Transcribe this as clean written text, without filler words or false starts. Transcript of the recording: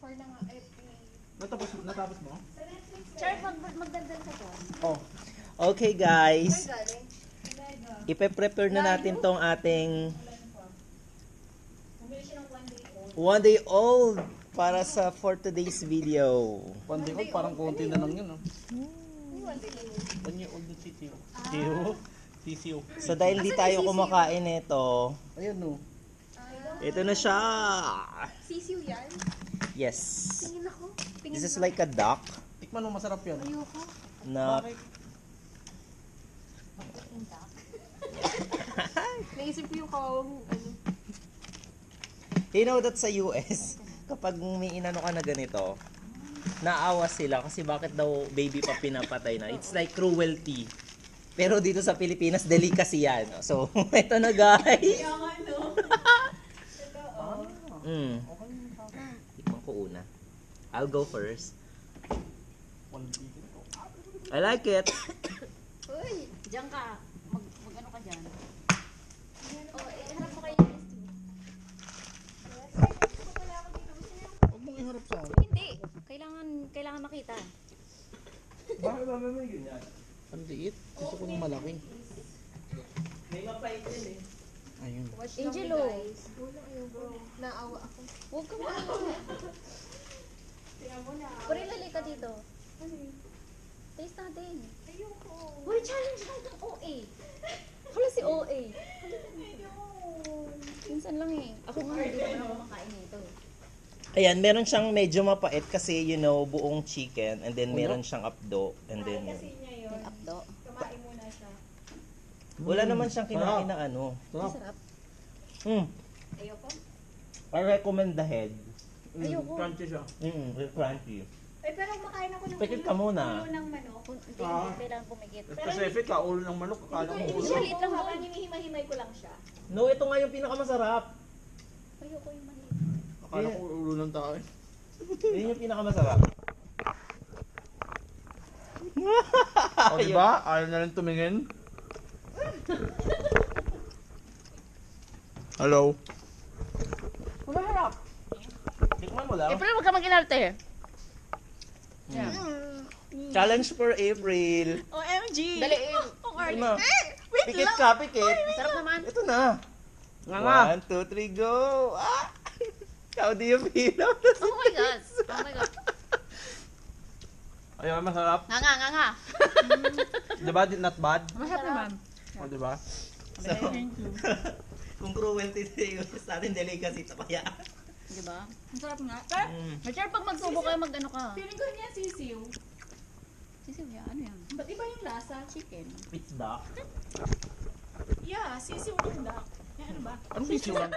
For na nga, Natapos mo? Char, magdagdag ka to. Oh. Okay guys, galing. ipe-prepare na natin tong ating Bumili siya ng 1 day old para sa for today's video. Pandikot, parang konti na lang yun. Year old na sisiyo. Sisiyo. So dahil hindi tayo kumakain nito, Ayun no. ito na siya. Sisiw yan? Yes. Tingin ako. This is like a duck Tikman mo, masarap yan. Ayoko. na Bakit? Naisip ko yung kawawang ano. you know that sa US, kapag may inano ka na ganito, naawa sila kasi bakit daw baby pa pinapatay na. It's like cruelty. Pero dito sa Pilipinas, delicacy yan. So, ito na guys. Tikman ko una. I'll go first. I like it. Uy, diyan ka. Mag-ano ka dyan. Oh, harap mo kayo Huwag mong iharap sa akin. Hindi. Kailangan makita. Bakit ba may ganyan? Ang liit. Gusto ko ng malaki. May mapait din eh. Ayun. Angelo. Naawa ako. Huwag ka maawa. Puri lali ka dito. Taste natin. Ayoko. Uy, challenge lang itong OA. Wala si OA. Minsan lang eh. Ako nga, hindi naman ako makain nito. Ayan, meron siyang medyo mapait kasi, you know, buong chicken and then meron siyang apdo and then Yung apdo. wala naman siyang kinain na ano. Sarap. Sarap. Ayoko. I recommend the head. Ayoko. Crunchy siya. It's crunchy. Eh, pero makain ako ng Pikit ka muna. ulo ng manok. Hindi, kailangan pumigit. Specific ka, ulo ng manok. Akala mo ulo. Maliit lang ako, hinihimay-himay ko lang siya. No, ito nga yung pinakamasarap. Ayoko yung maliit. Akala ko ulo ng tao. Yun yung pinakamasarap. O diba? Ayaw na lang tumingin. Hello? Masarap. Tikman mo lang. April, huwag ka mag-inarte. Challenge for April. OMG! Dali. Ito na. Pikit ka, pikit. Sarap naman. Ito na. Nga nga. 1, 2, 3, go! Ah! How do you feel? Oh my God. Oh my God. Ayaw, masarap. Nga. Diba? Not bad? Masarap naman. O diba? So, kung cruelty sa atin, delicacy ito kaya. Diba? Ang sarap nga. Mature pag magsubo kayo, mag-ano ka. Feeling ko niya sisiw. Sisiw niya, ano yan? Ba't iba yung lasa? Chicken. It's duck. Yeah, sisiw ng duck. Yan, ano ba? Anong bisyo lang?